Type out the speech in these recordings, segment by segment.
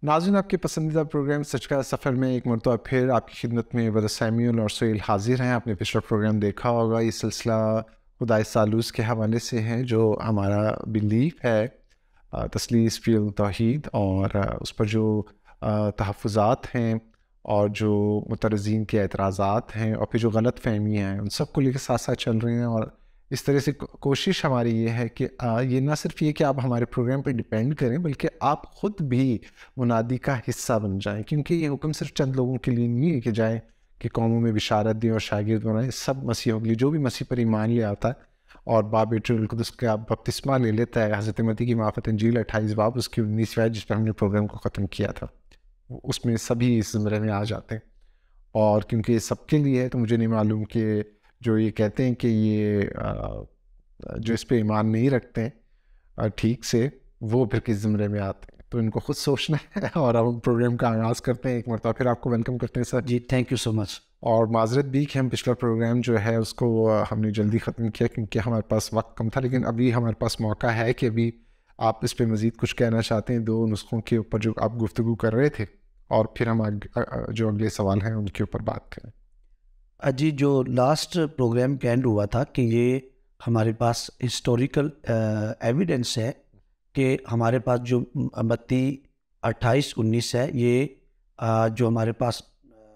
नाज़रीन, आपके पसंदीदा प्रोग्राम सच का सफ़र में एक मरतबा फिर आपकी खिदमत में ब्रदर सैमुअल और सुहेल हाजिर हैं। आपने पिछला प्रोग्राम देखा होगा। ये सिलसिला खुदाए सालूस के हवाले से है, जो हमारा बिलीफ है तसलीस फ़िल तौहीद, और उस पर जो तहफ़्फ़ुज़ात हैं और जो मुतरज़ीन के एतराज़ात हैं और फिर जो गलत फ़हमियाँ हैं, उन सब को लेकर साथ साथ चल रहे हैं। और इस तरह से कोशिश हमारी ये है कि ये ना सिर्फ ये कि आप हमारे प्रोग्राम पे डिपेंड करें, बल्कि आप ख़ुद भी मुनादी का हिस्सा बन जाएं, क्योंकि ये हुक्म सिर्फ चंद लोगों के लिए नहीं है कि जाएं कि कौमों में बिशारत दें और शागिर्द बनाएं। सब मसीहों के लिए, जो भी मसीह पर ईमान ले आता है और बाप बेटे रूह कुद्दुस का बपतिस्मा ले लेता है, हज़रत मत्ती की माफ़त इंजील 28 बाब उसकी 19 आयत जिस पर हमने प्रोग्राम को ख़त्म किया था, उसमें सभी इस ज़ुमरे में आ जाते हैं। और क्योंकि ये सबके लिए है, तो मुझे नहीं मालूम कि जो ये कहते हैं कि ये जो इस पे ईमान नहीं रखते हैं ठीक से, वो फिर किस ज़ुमरे में आते हैं, तो इनको खुद सोचना है। और अब हम प्रोग्राम का आगाज़ करते हैं। एक मरतबा फिर आपको वेलकम करते हैं sir ji. Thank you so much. और माजरत भी कि हम पिछला प्रोग्राम जो है उसको हमने जल्दी ख़त्म किया क्योंकि हमारे पास वक्त कम था, लेकिन अभी हमारे पास मौका है कि अभी आप इस पर मज़ीद कुछ कहना चाहते हैं दो नुस्खों के ऊपर जो आप गुफ्तगू कर रहे थे, और फिर हम जो अगले सवाल हैं उनके ऊपर बात करें। जी, जो लास्ट प्रोग्राम का एंड हुआ था कि ये हमारे पास हिस्टोरिकल एविडेंस है कि हमारे पास जो मत्ती 28-19 है, ये जो हमारे पास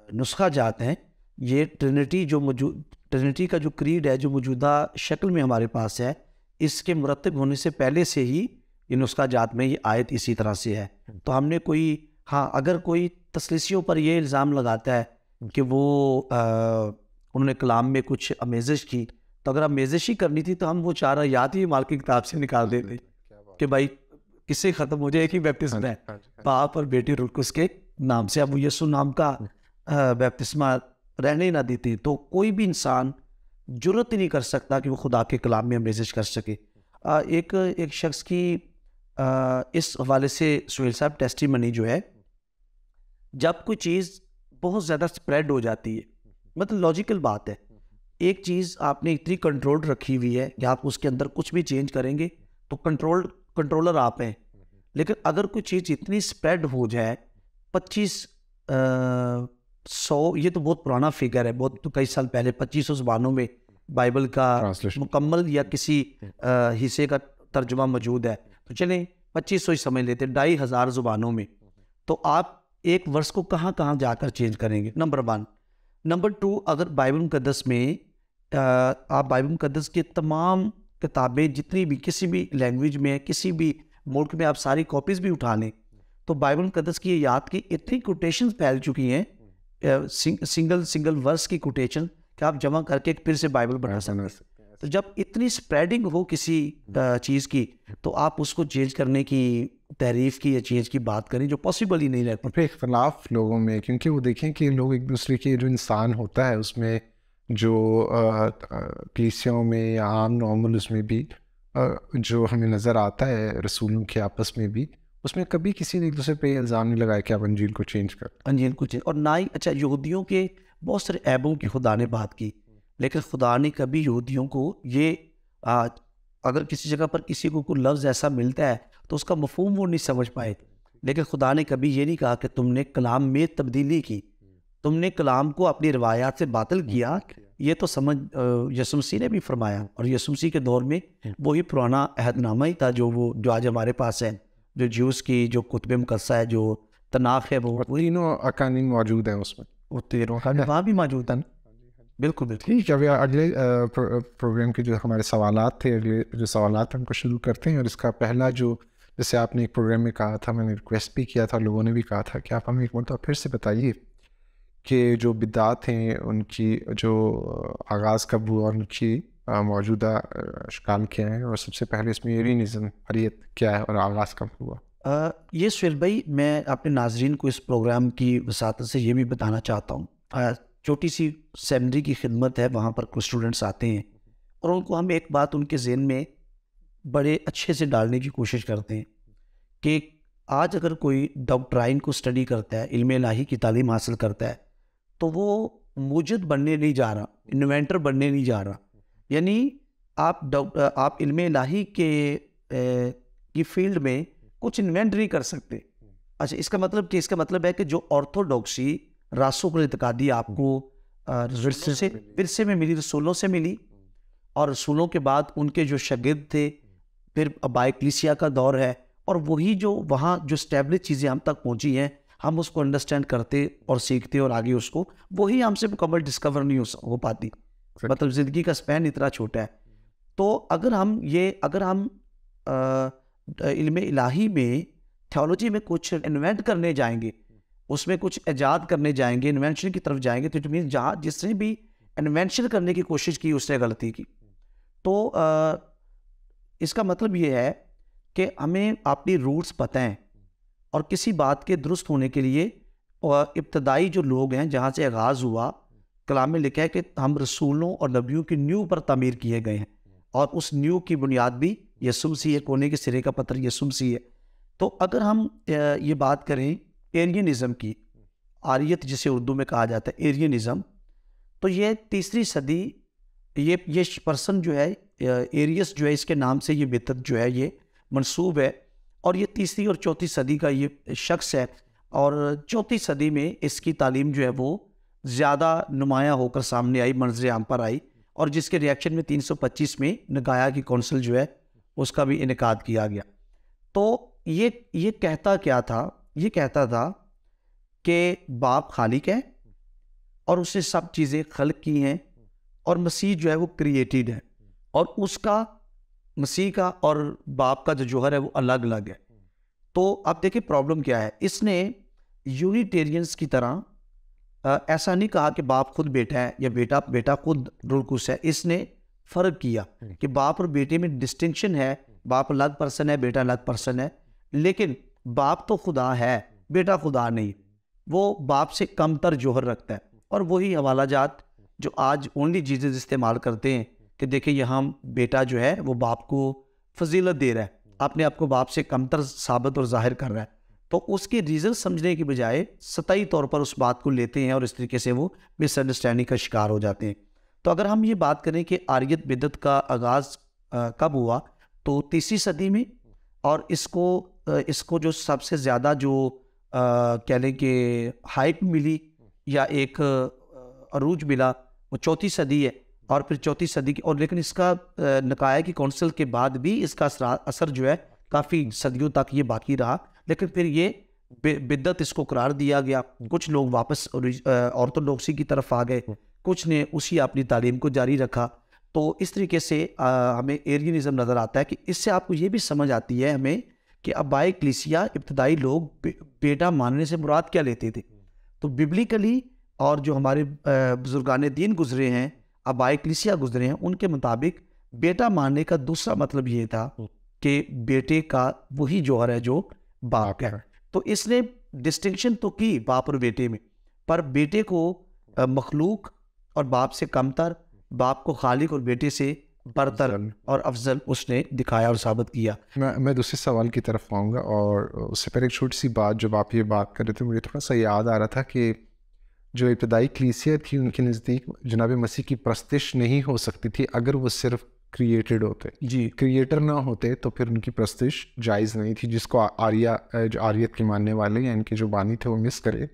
नुस्खा जात हैं, ये ट्रिनिटी का जो क्रीड है, जो मौजूदा शक्ल में हमारे पास है, इसके मुरतब होने से पहले से ही ये नुस्खा जात में ये आयत इसी तरह से है। तो हमने अगर कोई तसलीसियों पर ये इल्ज़ाम लगाता है कि वो उन्होंने कलाम में कुछ अमेज़िश की, तो अगर अमेज़िश ही करनी थी तो हम वो 4 आयत ही माल की किताब से निकाल देते कि भाई किससे ख़त्म हो जाए, एक ही बैप्तिस्मा है, बाप और बेटी रूह कुद्दुस के नाम से। अब यीशु नाम का बैप्तिस्मा रहने ही ना देते तो कोई भी इंसान जुर्रत ही नहीं कर सकता कि वो खुदा के कलाम में अमेज़िश कर सके। एक शख्स की इस हवाले से सुहेल साहब टेस्टिमनी जो है, जब कोई चीज़ बहुत ज़्यादा स्प्रेड हो जाती है, मतलब लॉजिकल बात है, एक चीज़ आपने इतनी कंट्रोल रखी हुई है कि आप उसके अंदर कुछ भी चेंज करेंगे तो कंट्रोलर आप हैं। लेकिन अगर कोई चीज़ इतनी स्प्रेड हो जाए 2500, ये तो बहुत पुराना फिगर है, बहुत तो कई साल पहले 2500 ज़ुबानों में बाइबल का मुकम्मल या किसी हिस्से का तर्जुमा मौजूद है, तो चलें 2500 ही समझ लेते, 2500 ज़ुबानों में, तो आप एक वर्स को कहाँ कहाँ जाकर चेंज करेंगे, नंबर 1। नंबर 2, अगर बाइबल मुकद्दस में आप बाइबल मुकद्दस की तमाम किताबें जितनी भी किसी भी लैंग्वेज में, किसी भी मुल्क में आप सारी कॉपीज़ भी उठा लें, तो बाइबल मुकद्दस की आयत की इतनी कोटेशंस फैल चुकी हैं, सिंगल वर्स की कोटेशन, कि आप जमा करके फिर से बाइबल बना सकते हैं। तो जब इतनी स्प्रेडिंग हो किसी चीज़ की, तो आप उसको चेंज करने की तारीफ़ की या चेंज की बात करें, जो पॉसिबल ही नहीं रहती। फिर इख्तलाफ लोगों में, क्योंकि वो देखें कि लोग एक दूसरे के, जो इंसान होता है उसमें जो कलीसियाओं में या आम नॉर्मल उसमें भी जो हमें नज़र आता है रसूलों के आपस में भी, उसमें कभी किसी ने एक दूसरे पे इल्ज़ाम नहीं लगाया कि आप अंजील को चेंज कर, अंजील को चेंज, और ना ही यहूदियों के बहुत सारे ऐबों की खुदा ने बात की, लेकिन खुदा ने कभी यहूदियों को ये अगर किसी जगह पर किसी को कोई लफ्ज़ ऐसा मिलता है तो उसका मफहूम वो नहीं समझ पाए, लेकिन खुदा ने कभी ये नहीं कहा कि तुमने कलाम में तब्दीली की, तुमने कलाम को अपनी रिवायात से बातिल किया। ये तो समझ यीशु मसीह ने भी फरमाया, और यीशु मसीह के दौर में वही पुराना अहदनामा ही था जो आज हमारे पास है, जो ज्यूस की जो कुतुब मुकद्दसा है, जो तनाख है, वो तीनों अकानी मौजूद हैं उसमें, वो तीनों वहाँ भी मौजूद है। बिल्कुल ठीक है। अभी अगले प्रोग्राम के जो हमारे सवालात थे, अगले जो सवालात हमको शुरू करते हैं। और इसका पहला, जो जैसे आपने एक प्रोग्राम में कहा था, मैंने रिक्वेस्ट भी किया था, लोगों ने भी कहा था कि आप हमें एक मरतबा फिर से बताइए कि जो बिदात हैं उनकी जो आगाज़ कब हुआ और उनकी मौजूदा अशकाल क्या हैं, और सबसे पहले इसमें एरियनिज़्म हरीयत क्या है और आगाज़ कब हुआ। ये सुहेल भाई, मैं अपने नाजरीन को इस प्रोग्राम की वसात से ये भी बताना चाहता हूँ। छोटी सी सेमिनरी की खिदमत है, वहाँ पर कुछ स्टूडेंट्स आते हैं और उनको हम एक बात उनके ज़हन में बड़े अच्छे से डालने की कोशिश करते हैं कि आज अगर कोई डॉक्ट्राइन को स्टडी करता है, इल्म इलाही की तालीम हासिल करता है, तो वो मुजिद बनने नहीं जा रहा, इन्वेंटर बनने नहीं जा रहा। यानी आप इल्म इलाही की फील्ड में कुछ इन्वेंट नहीं कर सकते, अच्छा, इसका मतलब है कि जो ऑर्थोडॉक्सी रासुल इत्तेकादी आपको विरसे में मिली, रसूलों से मिली, और रसूलों के बाद उनके जो शागिर्द थे, फिर बाइक्लिसिया का दौर है, और वही जो वहाँ जो स्टैब्लिश चीज़ें हम तक पहुँची हैं, हम उसको अंडरस्टैंड करते और सीखते और आगे उसको, वही हमसे मुकम्मल डिस्कवर नहीं हो पाती। मतलब ज़िंदगी का स्पैन इतना छोटा है। तो अगर हम इल्म इलाही में, थियोलॉजी में कुछ इन्वेंट करने जाएंगे, उसमें कुछ ईजाद करने जाएंगे, इन्वेंशन की तरफ जाएंगे, तो इट मीन जहाँ जिसने भी इन्वेंशन करने की कोशिश की उसने गलती की। तो इसका मतलब ये है कि हमें अपनी रूट्स पता हैं, और किसी बात के दुरुस्त होने के लिए इब्तदाई जो लोग हैं जहाँ से आगाज़ हुआ, कलाम में लिखा है कि हम रसूलों और नबियों की न्यू पर तामीर किए गए हैं, और उस न्यू की बुनियाद भी यसुम सी है, कोने के सिरे का पत्थर यसुम सी है। तो अगर हम ये बात करें एरियनिज़म की, आरियत जिसे उर्दू में कहा जाता है एरियनिज़म, तो ये 3री सदी, ये पर्सन जो है एरियस जो है, इसके नाम से ये बिदअत जो है ये मंसूब है, और ये 3री और 4थी सदी का ये शख्स है, और 4थी सदी में इसकी तालीम जो है वो ज़्यादा नुमाया होकर सामने आई, मंजर आम पर आई, और जिसके रिएक्शन में 325 में नगाया की कौंसिल जो है उसका भी इनेकाद किया गया। तो ये कहता क्या था? ये कहता था कि बाप खालिक है और उसने सब चीज़ें खल्क की हैं, और मसीह जो है वो क्रिएटेड है, और उसका, मसीह का और बाप का जो जौहर है वो अलग अलग है। तो अब देखिए प्रॉब्लम क्या है, इसने यूनिटेरियंस की तरह ऐसा नहीं कहा कि बाप खुद बेटा है या बेटा खुद रुलकुस है। इसने फ़र्क किया कि बाप और बेटे में डिस्टिंक्शन है, बाप अलग पर्सन है, बेटा अलग पर्सन है, लेकिन बाप तो खुदा है, बेटा खुदा नहीं, वो बाप से कमतर जौहर रखता है। और वही हवाला जात जो आज ओनली जीसस इस्तेमाल करते हैं कि देखिए यहाँ बेटा जो है वो बाप को फजीलत दे रहा है, अपने आप को बाप से कमतर साबित और जाहिर कर रहा है, तो उसके रीज़न समझने की बजाय सतही तौर पर उस बात को लेते हैं, और इस तरीके से वो मिसअंडरस्टैंडिंग का शिकार हो जाते हैं। तो अगर हम ये बात करें कि आरियत बिदअत का आगाज़ कब हुआ, तो 3री सदी में, और इसको जो सबसे ज़्यादा जो कह लें कि हाइप मिली या एक अरूज मिला वो 4थी सदी है, और फिर 4थी सदी की, और लेकिन इसका नकाया की कौंसिल के बाद भी इसका असर जो है काफ़ी सदियों तक ये बाकी रहा, लेकिन फिर ये बिद्दत इसको करार दिया गया। कुछ लोग वापस ऑर्थोडॉक्सी की तरफ आ गए, कुछ ने उसी अपनी तालीम को जारी रखा। तो इस तरीके से हमें एरियनिज़म नज़र आता है कि इससे आपको ये भी समझ आती है हमें कि अबाई कलीसिया इब्तदाई लोग बेटा मानने से मुराद क्या लेते थे। तो बिब्लिकली और जो हमारे बुजुर्गान दीन गुजरे हैं, अबाई कलीसिया गुजरे हैं, उनके मुताबिक बेटा मानने का दूसरा मतलब ये था कि बेटे का वही जौहर है जो बाप है। तो इसने डिस्टिंक्शन तो की बाप और बेटे में, पर बेटे को मखलूक और बाप से कमतर, बाप को खालिक और बेटे से बरतर और अफजल उसने दिखाया और साबित किया। मैं दूसरे सवाल की तरफ आऊँगा, और उससे पहले एक छोटी सी बात, जब आप ये बात कर रहे थे मुझे थोड़ा सा याद आ रहा था कि जो इब्तदाई कलीसिया थी उनके नज़दीक जनाब मसीह की प्रस्तिश नहीं हो सकती थी अगर वो सिर्फ क्रिएटेड होते जी, क्रिएटर ना होते तो फिर उनकी प्रस्तिश जायज़ नहीं थी, जिसको आरियत के मानने वाले या इनके जो बानी थे वो मिस करे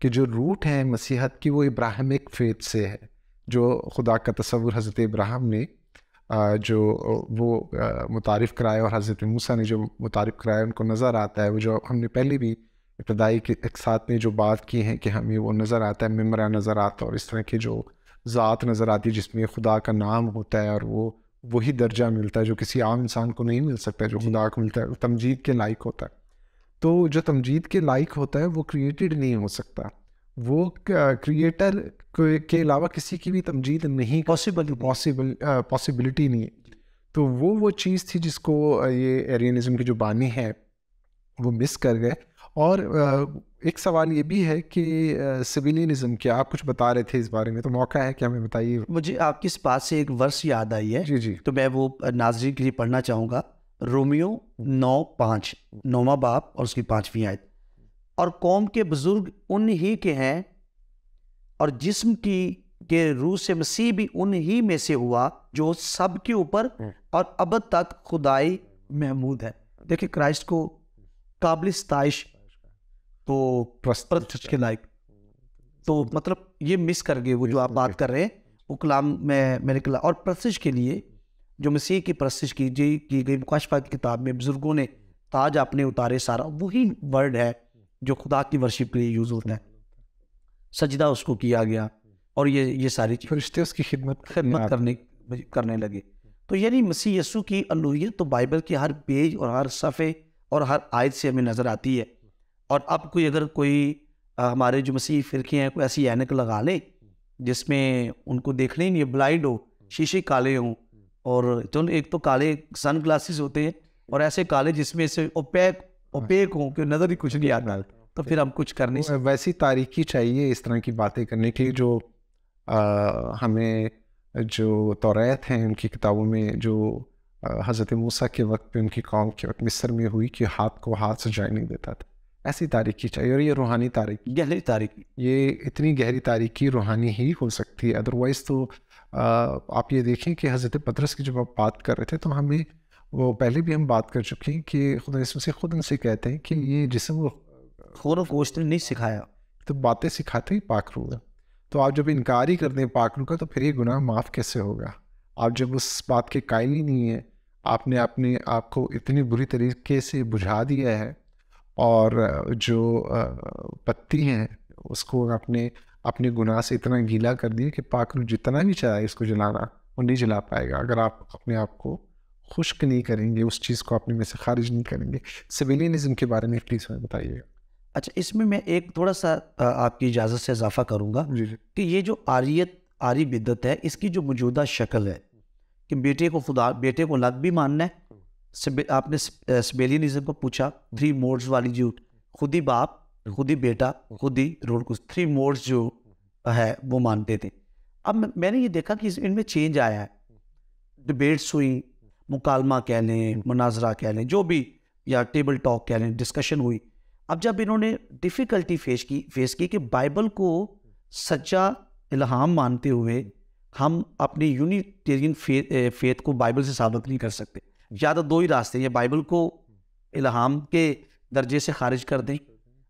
कि जो रूट है मसीहत की वो इब्राहिमिक फेथ से है, जो खुदा का तस्वुर हज़रत इब्राहिम ने जो वो मुतारिफ़ कराया और हज़रत मूसा ने जो मुतारिफ़ कराया उनको नज़र आता है। वो जो हमने पहले भी इब्तदाई के एक साथ में जो बात की है कि हमें वो नज़र आता है, मेमरा नज़र आता है, और इस तरह की जो ज़ात नज़र आती है जिसमें खुदा का नाम होता है, और वो वही दर्जा मिलता है जो किसी आम इंसान को नहीं मिल सकता है, जो खुदा को मिलता है, वो तमजीद के लायक होता है। तो जो तमजीद के लायक होता है वो क्रिएटेड नहीं हो सकता, वो क्रिएटर के अलावा किसी की भी तमजीद नहीं पॉसिबिलिटी नहीं है। तो वो चीज़ थी जिसको ये एरियनिज़म की जो बानी है वो मिस कर गए। और एक सवाल ये भी है कि सिविलियनिज़म क्या, आप कुछ बता रहे थे इस बारे में, तो मौका है कि हमें बताइए। मुझे आपकी इस बात से एक वर्ष याद आई है जी जी, तो मैं वो नाज़रीन के लिए पढ़ना चाहूँगा। रोमियो 9:5, 9वां बाब और उसकी 5वीं आयत। और कौम के बुजुर्ग उन ही के हैं और जिस्म की के रूह से मसीह भी उन ही में से हुआ जो सब के ऊपर और अब तक खुदाई महमूद है। देखिए क्राइस्ट को काबिल स्ताइश तो प्रस्तिश के लायक। तो मतलब ये मिस कर गए वो जो आप बात कर रहे हैं, वो कलाम में मैंने कला और प्रस्तिश के लिए जो मसीह की प्रस्तिश की गई मुकाशफा की किताब में बुजुर्गों ने ताज आपने उतारे सारा, वही वर्ड है जो खुदा की वर्शिप के लिए यूज होता है। सजदा उसको किया गया और ये सारी फरिश्ते उसकी खिदमत करने लगे। तो यानी मसीह यीशु की अलूहियत तो बाइबल के हर पेज और हर सफ़े और हर आयत से हमें नज़र आती है। और अब अगर कोई हमारे जो मसीह फिरके हैं कोई ऐसी ऐनक लगा ले जिसमें उनको देखने ही नहीं, ब्लाइंड हो, शीशे काले हों, और तो एक तो काले सन ग्लासेस होते हैं और ऐसे काले जिसमें से ओपेक हों कि नज़र ही कुछ नहीं आता, तो फिर हम कुछ कर नहीं सकते। वैसी तारीकी चाहिए इस तरह की बातें करने के लिए जो हमें जो तौरात हैं उनकी किताबों में जो हज़रत मूसा के वक्त पे उनकी कौम के वक्त मिस्र में हुई कि हाथ को हाथ से जाने नहीं देता था, ऐसी तारीकी चाहिए। और ये रूहानी तारीकी, गहरी तारीकी, ये इतनी गहरी तारीकी रूहानी ही हो सकती है। अदरवाइज़ तो आप ये देखें कि हज़रत पतरस की जब आप बात कर रहे थे तो हमें वो पहले भी हम बात कर चुके हैं कि खुदा इसमें से खुद उनसे कहते हैं कि ये जिस्म खून और गोश्त ने नहीं सिखाया, तो बातें सिखाते ही पाक रूह है। तो आप जब इनकार ही कर दें पाक रूह का तो फिर ये गुनाह माफ़ कैसे होगा? आप जब उस बात के कायल ही नहीं है, आपने अपने आप को इतनी बुरी तरीके से बुझा दिया है और जो पत्ती हैं उसको अपने गुनाह से इतना गीला कर दिया कि पाक रूह जितना भी चाहे इसको जलाना वो नहीं जला पाएगा अगर आप अपने आप को खुश्क नहीं करेंगे, उस चीज़ को अपने में से खारिज नहीं करेंगे। सिविलियनिज्म के बारे में प्लीज़ हमें बताइएगा। अच्छा, इसमें मैं एक थोड़ा सा आपकी इजाज़त से इजाफा करूँगा कि ये जो आरी बिद्दत है, इसकी जो मौजूदा शक्ल है कि बेटे को लग भी मानना है। आपने सिबेलियनिज्म को पूछा, 3 मोड्स वाली जो खुद ही बाप, खुद ही बेटा, खुद ही रोल कुछ 3 मोड्स जो है वो मानते थे। अब मैंने ये देखा कि इनमें चेंज आया है। डिबेट्स हुई, मुकालमा कह लें, मुनाजरा कह लें, जो भी, या टेबल टॉक कह लें, डिस्कशन हुई। अब जब इन्होंने डिफ़िकल्टी फेस की कि बाइबल को सच्चा इल्हाम मानते हुए हम अपनी यूनिटेरियन फेथ को बाइबल से साबित नहीं कर सकते, या तो 2 ही रास्ते, या बाइबल को इल्हाम के दर्जे से खारिज कर दें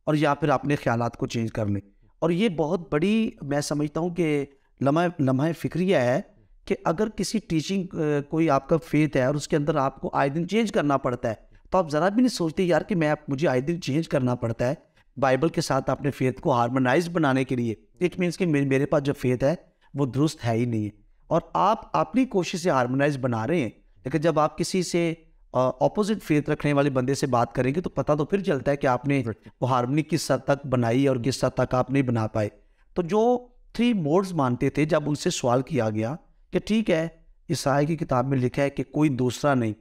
और या फिर अपने ख्यालात को चेंज कर लें। और ये बहुत बड़ी, मैं समझता हूँ कि लम्हा फ़िक्रिया है कि अगर किसी टीचिंग कोई आपका फेथ है और उसके अंदर आपको आए दिन चेंज करना पड़ता है, तो आप ज़रा भी नहीं सोचते यार कि मुझे आए दिन चेंज करना पड़ता है बाइबल के साथ अपने फेथ को हार्मोनाइज बनाने के लिए। इट मीन्स कि मेरे पास जो फेथ है वो दुरुस्त है ही नहीं है, और आप अपनी कोशिश से हार्मोनाइज बना रहे हैं। लेकिन जब आप किसी से ऑपोजिट फेथ रखने वाले बंदे से बात करेंगे तो पता तो फिर चलता है कि आपने वो हार्मनी किस हद तक बनाई और किस हद तक आप नहीं बना पाए। तो जो 3 मोड्स मानते थे, जब उनसे सवाल किया गया कि ठीक है, ईसाई की किताब में लिखा है कि कोई दूसरा नहीं,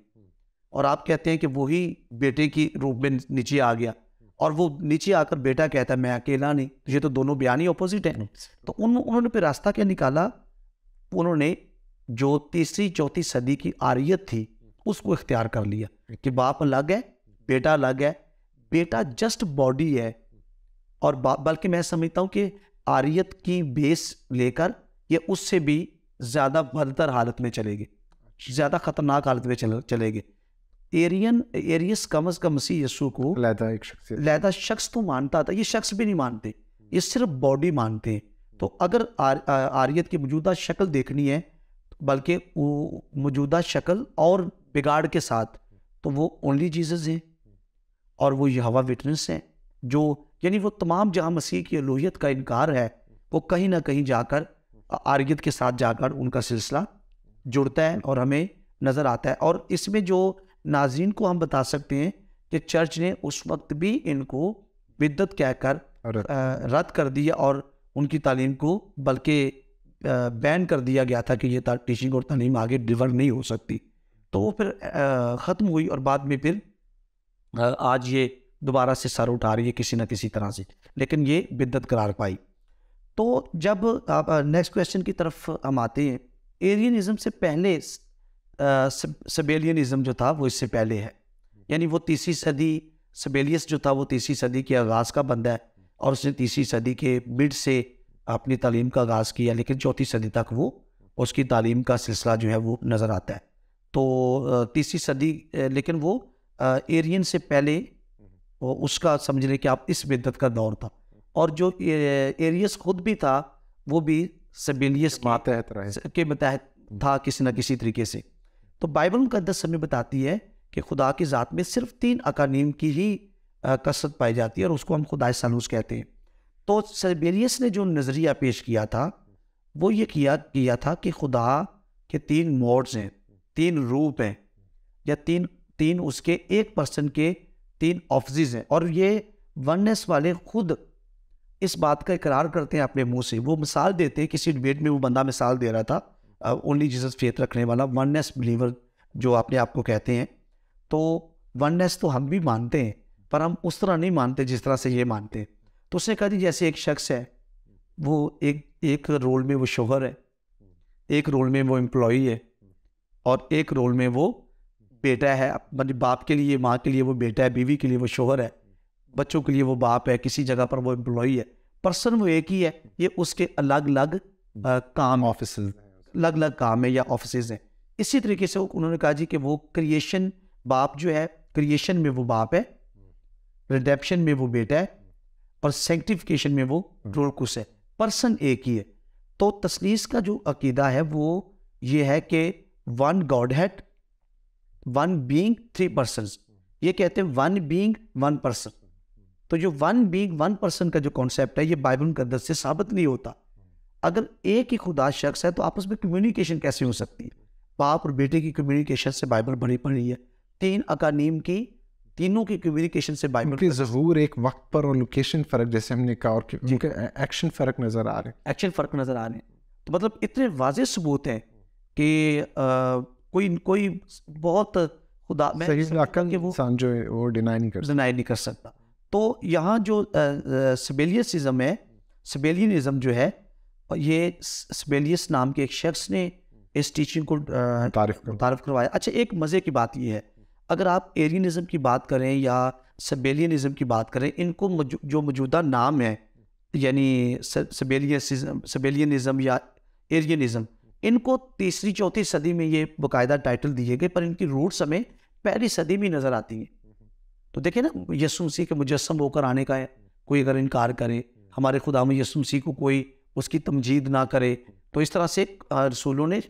और आप कहते हैं कि वही बेटे की रूप में नीचे आ गया, और वो नीचे आकर बेटा कहता है मैं अकेला नहीं, तो ये तो दोनों बयान ही अपोजिट हैं। तो उन्होंने फिर रास्ता क्या निकाला? उन्होंने जो 3री-4थी सदी की आरियत थी उसको इख्तियार कर लिया कि बाप अलग है, बेटा अलग है, बेटा जस्ट बॉडी है। और बल्कि मैं समझता हूँ कि आरियत की बेस लेकर ये उससे भी ज़्यादा बदतर हालत में चलेगी, ज़्यादा ख़तरनाक हालत में चलेगी। एरियस कम अज़ कम मसीह यीशु को लैदा शख्स तो मानता था, ये शख्स भी नहीं मानते, ये सिर्फ बॉडी मानते हैं। तो अगर आरियत की मौजूदा शक्ल देखनी है, बल्कि वो मौजूदा शक्ल और बिगाड़ के साथ, तो वो ओनली जीसस हैं और वो यहोवा विटनेस हैं, जो यानी वो तमाम जहाँ मसीह की अलूहियत का इनकार है वो कहीं ना कहीं जाकर आरियत के साथ जाकर उनका सिलसिला जुड़ता है और हमें नज़र आता है। और इसमें जो नाज़रीन को हम बता सकते हैं कि चर्च ने उस वक्त भी इनको बिद्दत कहकर रद्द कर दिया और उनकी तालीम को बल्कि बैन कर दिया गया था कि ये टीचिंग और तालीम आगे डिलीवर नहीं हो सकती। तो वो फिर ख़त्म हुई और बाद में फिर आज ये दोबारा से सर उठा रही है किसी न किसी तरह से, लेकिन ये बिद्दत करार पाई। तो जब आप नेक्स्ट क्वेश्चन की तरफ हम आते हैं, एरियनिज़म से पहले सबेलियनिज़म जो था वो इससे पहले है, यानी वो 3री सदी, सबेलियस जो था वो 3री सदी के आगाज़ का बंदा है और उसने 3री सदी के मिड से अपनी तालीम का आगाज़ किया, लेकिन 4थी सदी तक वो उसकी तालीम का सिलसिला जो है वो नज़र आता है। तो 3री सदी, लेकिन वो एरियन से पहले उसका समझ लें कि आप इस बिद्दत का दौर था। और जो एरियस खुद भी था वो भी सबेलियस के मतहत था किसी न किसी तरीके से। तो बाइबल मुकद्दस हमें बताती है कि खुदा की ज़ात में सिर्फ 3 अकानीम की ही कसरत पाई जाती है और उसको हम खुदाए सालूस कहते हैं। तो सबेलियस ने जो नज़रिया पेश किया था वो ये किया था कि खुदा के 3 मोड्स हैं, 3 रूप हैं, या तीन उसके एक पर्सन के 3 ऑफिस हैं। और ये वननेस वाले खुद इस बात का इकरार करते हैं अपने मुंह से। वो मिसाल देते हैं, किसी डिबेट में वो बंदा मिसाल दे रहा था, ओनली जीसस फेथ रखने वाला वननेस बिलीवर जो अपने आप को कहते हैं। तो वननेस तो हम भी मानते हैं पर हम उस तरह नहीं मानते जिस तरह से ये मानते हैं। तो उसने कहा जी जैसे एक शख्स है, वो एक रोल में वो शोहर है, एक रोल में वो एम्प्लॉई है, और एक रोल में वो बेटा है। मतलब बाप के लिए, माँ के लिए वो बेटा है, बीवी के लिए वो शोहर है, बच्चों के लिए वो बाप है, किसी जगह पर वो एम्प्लॉई है। पर्सन वो एक ही है, ये उसके अलग अलग काम, ऑफिस, अलग अलग काम है या ऑफिस हैं। इसी तरीके से उन्होंने कहा जी कि वो क्रिएशन, बाप जो है क्रिएशन में वो बाप है, रिडेप्शन में वो बेटा है, और सेंक्टिफिकेशन में वो रोलकुस है। पर्सन एक ही है। तो तस्लीस का जो अकीदा है वो ये है कि one God head, one being, 3 persons. ये कहते हैं वन बीइंग वन पर्सन। तो जो वन बीइंग वन पर्सन का जो कॉन्सेप्ट है ये बाइबल मुकद्दस से साबित नहीं होता। अगर एक ही खुदा शख्स है तो आपस में कम्युनिकेशन कैसे हो सकती है? बाप और बेटे की कम्युनिकेशन से बाइबल बड़ी पड़ी है। 3 अकानीम की, तीनों की कम्युनिकेशन से बाइबल की ज़हूर एक वक्त पर और लोकेशन फ़र्क जैसे हमने कहा, और उनके एक्शन फ़र्क नज़र आ रहे हैं, एक्शन फ़र्क नज़र आ रहे हैं। तो मतलब इतने वाज़ेह सबूत हैं कि कोई बहुत खुदा में कि वो इंसान जो है वो डिनाई नहीं कर सकता। तो यहाँ जो सबेलियनिज़म है, सबेलियनिज़म जो है, ये सबेलियस नाम के एक शख्स ने इस टीचिंग को तारीफ करवाया। अच्छा, एक मज़े की बात ये है, अगर आप एरियनिज़म की बात करें या सबेलियनिज़म की बात करें, इनको जो मौजूदा नाम है, यानी सबेलियनिज़म या एरियनिज़म, इनको 3री-4थी सदी में ये बाकायदा टाइटल दिए गए, पर इनकी रूट्स हमें 1ली सदी में नज़र आती हैं। तो देखें ना, यीशु मसीह के मुजस्सम होकर आने का है, कोई अगर इनकार करे, हमारे खुदा में यीशु मसीह को कोई उसकी तमजीद ना करे, तो इस तरह से रसूलों ने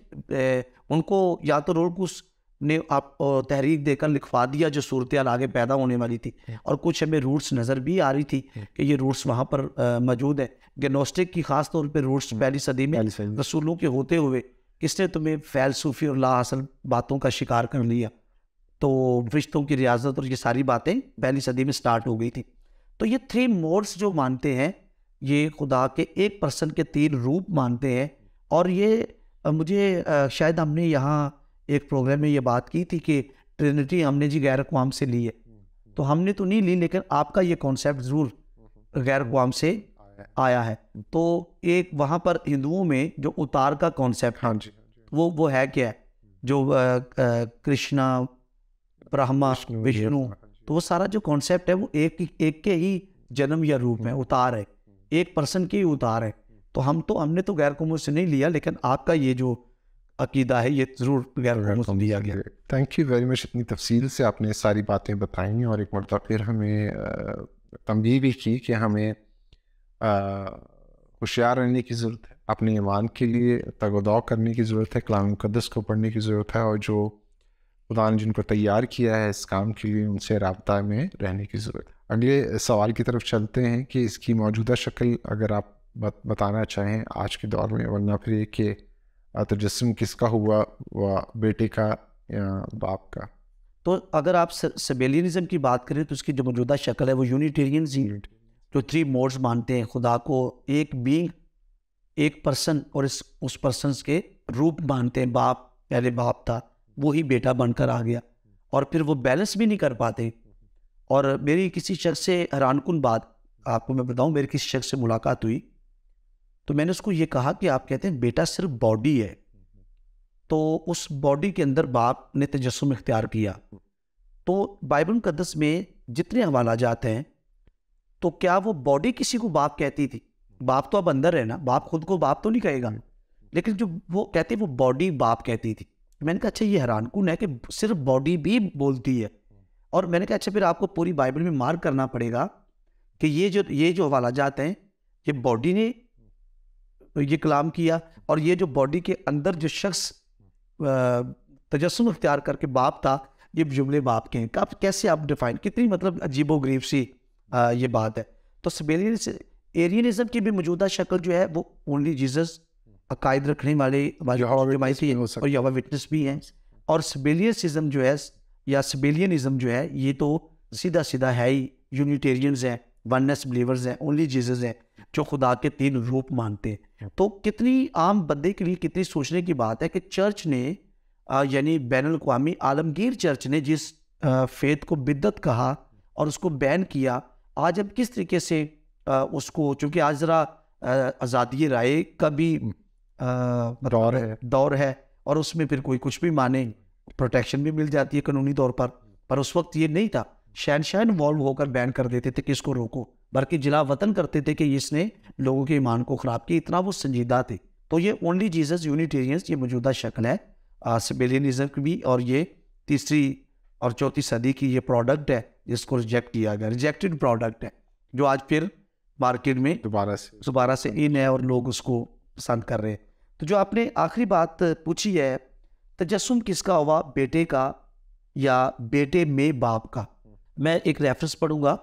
उनको या तो रोलकुस ने आप तहरीक देकर लिखवा दिया जो सूरत आगे पैदा होने वाली थी, और कुछ हमें रूट्स नज़र भी आ रही थी कि ये रूट्स वहाँ पर मौजूद है। ग्नोस्टिक की ख़ास तौर पे रूट्स 1ली सदी में रसूलों के होते हुए किसने तुम्हें फ़ैलसूफ़ी और लाअसल बातों का शिकार कर लिया, तो फरिश्तों की रियाजत और ये सारी बातें 1ली सदी में स्टार्ट हो गई थी। तो ये 3 मोड्स जो मानते हैं, ये खुदा के एक पर्सन के 3 रूप मानते हैं। और ये मुझे शायद हमने यहाँ एक प्रोग्राम में ये बात की थी कि ट्रिनिटी हमने जी गैर अक़वाम से ली है, तो हमने तो नहीं ली, लेकिन आपका ये कॉन्सेप्ट ज़रूर गैर अक़वाम से आया है। तो एक वहाँ पर हिंदुओं में जो उतार का कॉन्सेप्ट, हाँ जी, वो है क्या है, जो कृष्णा, ब्रह्मा, विष्णु, तो वो सारा जो कॉन्सेप्ट है वो एक के ही जन्म या रूप में उतार है, एक पर्सन के ही उतार है। तो हमने तो गैर कौमों से नहीं लिया, लेकिन आपका ये जो अकीदा है ये ज़रूर गैर कौमों से लिया गया। थैंक यू वेरी मच, इतनी तफसील से आपने सारी बातें बताई, और एक मरतबा फिर हमें तंबीह भी की कि हमें होशियार रहने की ज़रूरत है, अपने ईमान के लिए तगदौ करने की ज़रूरत है, कलाम मुक़द्दस को पढ़ने की ज़रूरत है, और जो खुदा ने जिनको तैयार किया है इस काम के लिए उनसे राब्ता में रहने की ज़रूरत है। अगले सवाल की तरफ चलते हैं कि इसकी मौजूदा शक्ल अगर आप बताना चाहें आज के दौर में, वरना फिर ये कि तजस्सुम किसका हुआ, वह बेटे का या बाप का। तो अगर आप सबेलियनिज़म की बात करें तो उसकी जो मौजूदा शक्ल है वो यूनिटेरियन जो 3 मोड्स मानते हैं, खुदा को एक बीइंग, एक पर्सन, और उस पर्सन के रूप मानते हैं। बाप पहले बाप था, वो ही बेटा बनकर आ गया, और फिर वो बैलेंस भी नहीं कर पाते। और मेरी किसी शख्स से हैरानकुन बात आपको मैं बताऊं, मेरी किसी शख्स से मुलाकात हुई तो मैंने उसको ये कहा कि आप कहते हैं बेटा सिर्फ बॉडी है, तो उस बॉडी के अंदर बाप ने तजस्सुम इख्तियार किया। तो बाइबल मुक़द्दस में जितने हवाला जाते हैं, तो क्या वो बॉडी किसी को बाप कहती थी? बाप तो अब अंदर है ना, बाप खुद को बाप तो नहीं कहेगा, लेकिन जो वो कहते वो बॉडी बाप कहती थी। मैंने कहा अच्छा ये हैरानकुन है कि सिर्फ बॉडी भी बोलती है, और मैंने कहा अच्छा फिर आपको पूरी बाइबल में मार्क करना पड़ेगा कि ये जो हवाला जात हैं, ये बॉडी ने ये कलाम किया, और ये जो बॉडी के अंदर जो शख्स तजस्सुम अख्तियार करके बाप था, ये जुमले बाप के हैं। आप कैसे आप डिफाइन, कितनी मतलब अजीबोगरीब सी ये बात है। तो एरियनिज्म की भी मौजूदा शक्ल जो है वो ओनली जीसस अकायद रखने वाले और यहोवा विटनेस भी हैं, और सिबेलियनिज्म जो है या सिबेलियनिज्म जो है ये तो सीधा सीधा है ही यूनिटेरियंस हैं, वननेस बिलीवर्स हैं, ओनली जीसस हैं जो खुदा के 3 रूप मानते हैं। तो कितनी आम बंदे के लिए कितनी सोचने की बात है कि चर्च ने यानी बैनुल अक़वामी आलमगीर चर्च ने जिस फेथ को बिद्दत कहा और उसको बैन किया, आज हम किस तरीके से उसको, चूँकि आज ज़रा आज़ादी राय का भी दौर है और उसमें फिर कोई कुछ भी माने, प्रोटेक्शन भी मिल जाती है कानूनी तौर पर उस वक्त ये नहीं था। शहनशाह इन्वॉल्व होकर बैन कर देते थे कि इसको रोको, बल्कि जिला वतन करते थे कि इसने लोगों के ईमान को ख़राब किया, इतना वो संजीदा थे। तो ये ओनली जीसस यूनिटेरियंस ये मौजूदा शक्ल है सिबेलियनिज्म की भी, और ये 3री और 4वीं सदी की ये प्रोडक्ट है जिसको रिजेक्ट किया गया, रिजेक्टेड प्रोडक्ट है जो आज फिर मार्केट में दोबारा से इन है और लोग उसको पसंद कर रहे हैं। तो जो आपने आखिरी बात पूछी है, तजस्सुम किसका हुआ, बेटे का या बेटे में बाप का। मैं एक रेफरेंस पढ़ूंगा,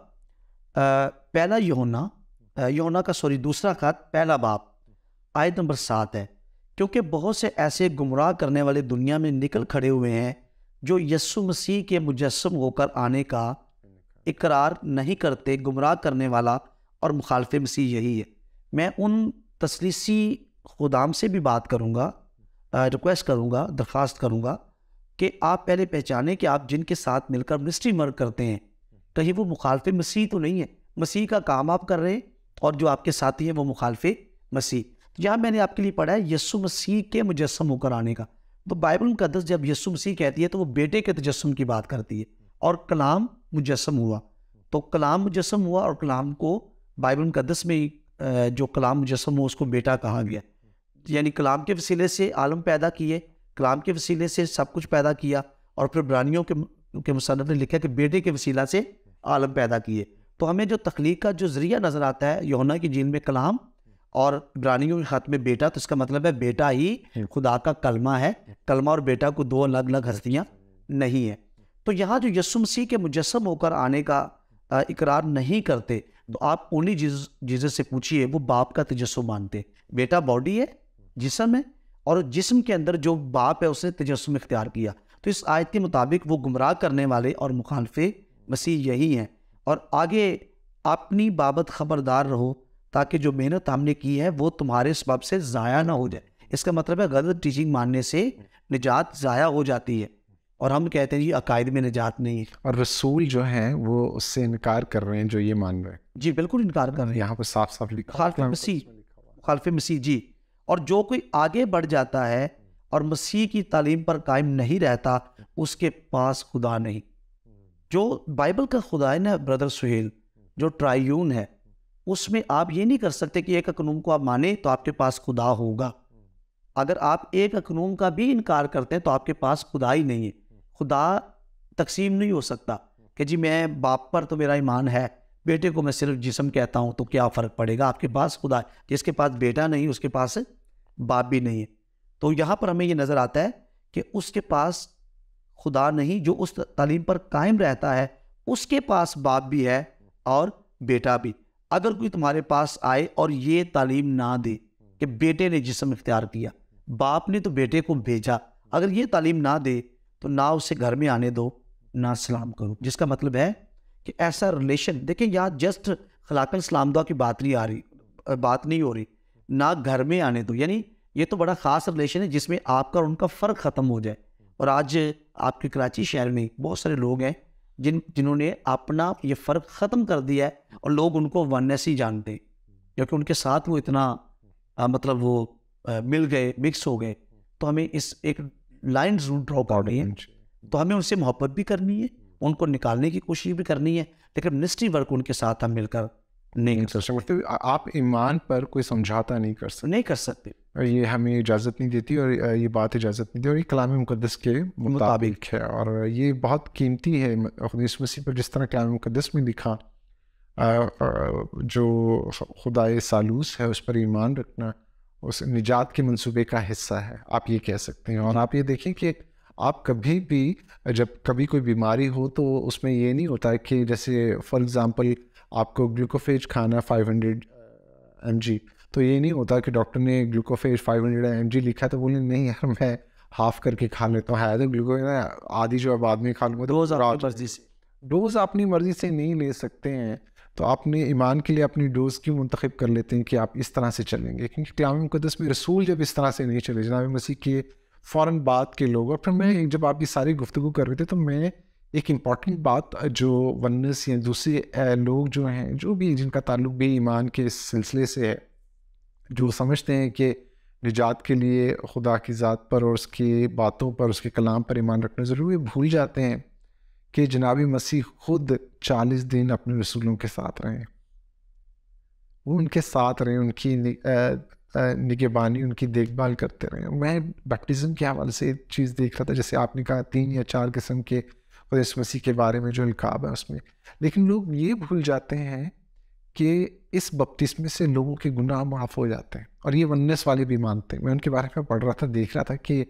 पहला यूहन्ना का दूसरा खत पहला बाप आयत नंबर 7 है। क्योंकि बहुत से ऐसे गुमराह करने वाले दुनिया में निकल खड़े हुए हैं जो यीशु मसीह के मुजस्सम होकर आने का इकरार नहीं करते। गुमराह करने वाला और मुखालिफ मसीह यही है। मैं उन तसलीसी खुदाम से भी बात करूंगा, रिक्वेस्ट करूंगा, दरख्वास्त करूंगा कि आप पहले पहचानें कि आप जिनके साथ मिलकर मिनिस्ट्री वर्क करते हैं कहीं वो मुखालिफ मसीह तो नहीं है। मसीह का काम आप कर रहे हैं और जो आपके साथी हैं वो मुखालिफ मसीह। तो यहाँ मैंने आपके लिए पढ़ा है यीशु मसीह के मुजस्सम होकर आने का। तो बाइबल मुकद्दस जब यीशु मसीह कहती है तो वो बेटे के तजस्सुम की बात करती है, और कलाम मुजस्सम हुआ। तो कलाम मुजस्सम हुआ और कलाम को बाइबल मुकद्दस में जो कलाम मुजस्सम हुआ उसको बेटा कहा गया। यानी कलाम के वसीले से आलम पैदा किए, कलाम के वसीले से सब कुछ पैदा किया, और फिर इब्रानियों के मुसन्निफ ने लिखा कि बेटे के वसीला से आलम पैदा किए। तो हमें जो तख्लीक का जो ज़रिया नज़र आता है यूहन्ना की इंजील में कलाम और इब्रानियों के खत में बेटा, तो इसका मतलब है बेटा ही खुदा का कलमा है। कलमा और बेटा को 2 अलग अलग हस्तियाँ नहीं है। तो यहाँ जो यीशु मसीह के मुजस्सम होकर आने का इकरार नहीं करते, तो आप ओनली जीसस से पूछिए, वो बाप का तजस्सुम मानते। बेटा बॉडी है, जिस्म है, और जिस्म के अंदर जो बाप है उसने तजस्सुम इख्तियार किया। तो इस आयत के मुताबिक वो गुमराह करने वाले और मुखालिफ मसीह यही हैं। और आगे अपनी बाबत खबरदार रहो ताकि जो मेहनत हमने की है वो तुम्हारे सबब से ज़ाया ना हो जाए। इसका मतलब है गलत टीचिंग मानने से निजात ज़ाया हो जाती है, और हम कहते हैं जी अकायद में निजात नहीं है। और रसूल जो हैं वो उससे इनकार कर रहे हैं जो ये मान रहे हैं। जी बिल्कुल इनकार कर रहे हैं, यहाँ पर साफ साफ लिखा मुखालिफ मसीह जी। और जो कोई आगे बढ़ जाता है और मसीह की तालीम पर कायम नहीं रहता उसके पास खुदा नहीं। जो बाइबल का खुदा है ना ब्रदर सुहेल, जो ट्रायून है, उसमें आप ये नहीं कर सकते कि एक कानून को आप माने तो आपके पास खुदा होगा। अगर आप एक कानून का भी इनकार करते हैं तो आपके पास खुदा ही नहीं है। खुदा तकसीम नहीं हो सकता कि जी मैं बाप पर तो मेरा ईमान है, बेटे को मैं सिर्फ जिस्म कहता हूँ, तो क्या फ़र्क पड़ेगा। आपके पास खुदा है, जिसके पास बेटा नहीं उसके पास बाप भी नहीं है। तो यहाँ पर हमें ये नज़र आता है कि उसके पास खुदा नहीं, जो उस तालीम पर कायम रहता है उसके पास बाप भी है और बेटा भी। अगर कोई तुम्हारे पास आए और ये तालीम ना दे कि बेटे ने जिस्म इख्तियार किया, बाप ने तो बेटे को भेजा, अगर ये तालीम ना दे तो ना उसे घर में आने दो ना सलाम करो। जिसका मतलब है कि ऐसा रिलेशन, देखिए यहाँ जस्ट खलाकल सलामदुआ की बात नहीं हो रही, ना घर में आने दो। यानी ये तो बड़ा ख़ास रिलेशन है जिसमें आपका और उनका फ़र्क ख़त्म हो जाए। और आज आपके कराची शहर में बहुत सारे लोग हैं जिन्होंने अपना ये फ़र्क ख़त्म कर दिया है, और लोग उनको वननेस ही जानते हैं क्योंकि उनके साथ वो इतना मतलब वो मिल गए, मिक्स हो गए। तो हमें इस एक लाइन ज़रूर ड्रॉ करनी है। तो हमें उनसे मोहब्बत भी करनी है, उनको निकालने की कोशिश भी करनी है, लेकिन मिनिस्ट्री वर्क उनके साथ हम मिलकर नहीं कर सकते। आप ईमान पर कोई समझौता नहीं कर सकते। ये हमें इजाज़त नहीं देती और ये बात इजाज़त नहीं देती और ये कलाम मुक़द्दस के मुताबिक है। और ये बहुत कीमती है। यीशु मसीह पर जिस तरह कलाम मुक़द्दस में लिखा जो खुदाए सालूस है उस पर ईमान रखना उस निजात के मंसूबे का हिस्सा है, आप ये कह सकते हैं। और आप ये देखें कि आप कभी भी जब कभी कोई बीमारी हो तो उसमें ये नहीं होता है कि जैसे फॉर एग्ज़ाम्पल आपको ग्लूकोफेज खाना 500 mg, तो ये नहीं होता कि डॉक्टर ने ग्लूकोफेज 500 mg लिखा तो बोले नहीं यार मैं हाफ करके खा लेता हूँ, है तो ग्लूकोज आधी जो है बाद में खा लूँगा। तो डोज़ अपनी मर्ज़ी से नहीं ले सकते हैं, तो आपने ईमान के लिए अपनी डोज़ क्यों मुंतखब कर लेते हैं कि आप इस तरह से चलेंगे? क्योंकि कलाम मुक़द्दस में रसूल जब इस तरह से नहीं चले, जनाब मसीह के फ़ौरन बाद के लोग। और फिर मैं जब आपकी सारी गुफ्तगू कर रहे थे तो मैं एक इम्पॉर्टेंट बात जो वन्नस या दूसरे लोग जो हैं, जो भी जिनका ताल्लुक भी ईमान के सिलसिले से है, जो समझते हैं कि निजात के लिए खुदा की ज़ात पर और उसकी बातों पर उसके कलाम पर ईमान रखना ज़रूरी, भूल जाते हैं कि जनाबी मसीह खुद 40 दिन अपने रसूलों के साथ रहे, वो उनके साथ रहे, उनकी निगहबानी उनकी देखभाल करते रहे। मैं बैप्टिज़म के हवाले से एक चीज़ देख रहा था, जैसे आपने कहा 3 या 4 किस्म के यीशु मसीह के बारे में जो इल्काब है उसमें, लेकिन लोग ये भूल जाते हैं कि इस बपतिस्मे से लोगों के गुनाह माफ़ हो जाते हैं। और ये वन्नेस वाले भी मानते हैं। मैं उनके बारे में पढ़ रहा था, देख रहा था कि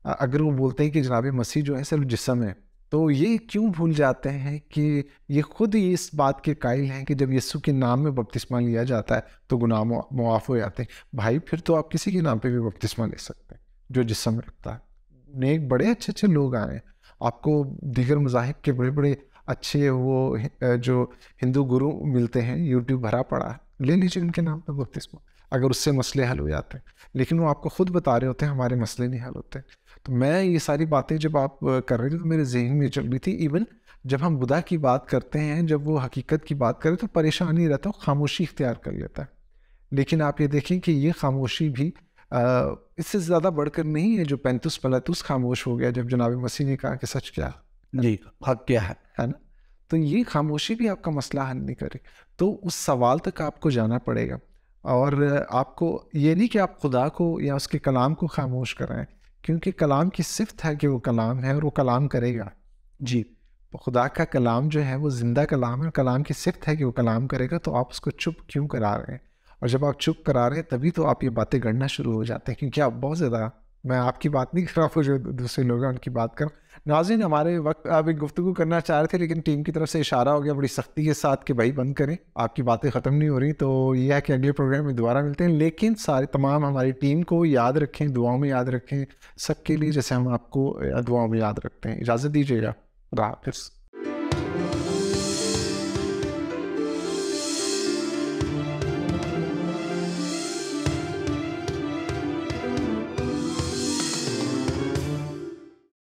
अगर वो बोलते हैं कि जनाब मसीह जो है सिर्फ जिस्म है, तो ये क्यों भूल जाते हैं कि ये खुद ही इस बात के कायल हैं कि जब यीशु के नाम में बपतिस्मा लिया जाता है तो गुनाह मुआफ़ हो जाते हैं। भाई फिर तो आप किसी के नाम पे भी बपतिस्मा ले सकते हैं जो जिस्म रखता है। नेक बड़े अच्छे अच्छे लोग आए हैं, आपको दीगर मज़ाहिब के बड़े बड़े अच्छे वो जो हिंदू गुरु मिलते हैं, यूट्यूब भरा पड़ा है, ले लीजिए उनके नाम पर बपतिस्मा, अगर उससे मसले हल हो जाते हैं। लेकिन वो आपको खुद बता रहे होते हैं हमारे मसले नहीं हल होते। तो मैं ये सारी बातें जब आप कर रहे थे तो मेरे जहन में चल रही थी। इवन जब हम खुदा की बात करते हैं, जब वो हकीकत की बात करें तो परेशान नहीं रहता, वो खामोशी इख्तियार कर लेता है। लेकिन आप ये देखें कि ये खामोशी भी इससे ज़्यादा बढ़कर नहीं है जो 35 पलतुस खामोश हो गया जब जनाब मसीह ने कहा कि सच क्या जी, हक क्या है ना। तो ये खामोशी भी आपका मसला हल नहीं करे, तो उस सवाल तक आपको जाना पड़ेगा। और आपको ये नहीं कि आप खुदा को या उसके कलाम को खामोश कराएं, क्योंकि कलाम की सिफ़त है कि वो कलाम है और वो कलाम करेगा। जी, खुदा का कलाम जो है वो ज़िंदा कलाम है, कलाम की सिफ़त है कि वो कलाम करेगा, तो आप उसको चुप क्यों करा रहे हैं? और जब आप चुप करा रहे हैं तभी तो आप ये बातें गढ़ना शुरू हो जाते हैं, क्योंकि आप बहुत ज़्यादा, मैं आपकी बात नहीं कर रहा हूँ, जो दूसरे लोग हैं उनकी बात कर। नाज़रीन, हमारे वक्त आप एक गुफ्तगू करना चाह रहे थे लेकिन टीम की तरफ से इशारा हो गया बड़ी सख्ती के साथ कि भाई बंद करें, आपकी बातें ख़त्म नहीं हो रही। तो ये है कि अगले प्रोग्राम में दोबारा मिलते हैं, लेकिन तमाम हमारी टीम को याद रखें, दुआओं में याद रखें सबके लिए, जैसे हम आपको दुआओं में याद रखते हैं। इजाज़त दीजिएगा, खुदा हाफ़िज़।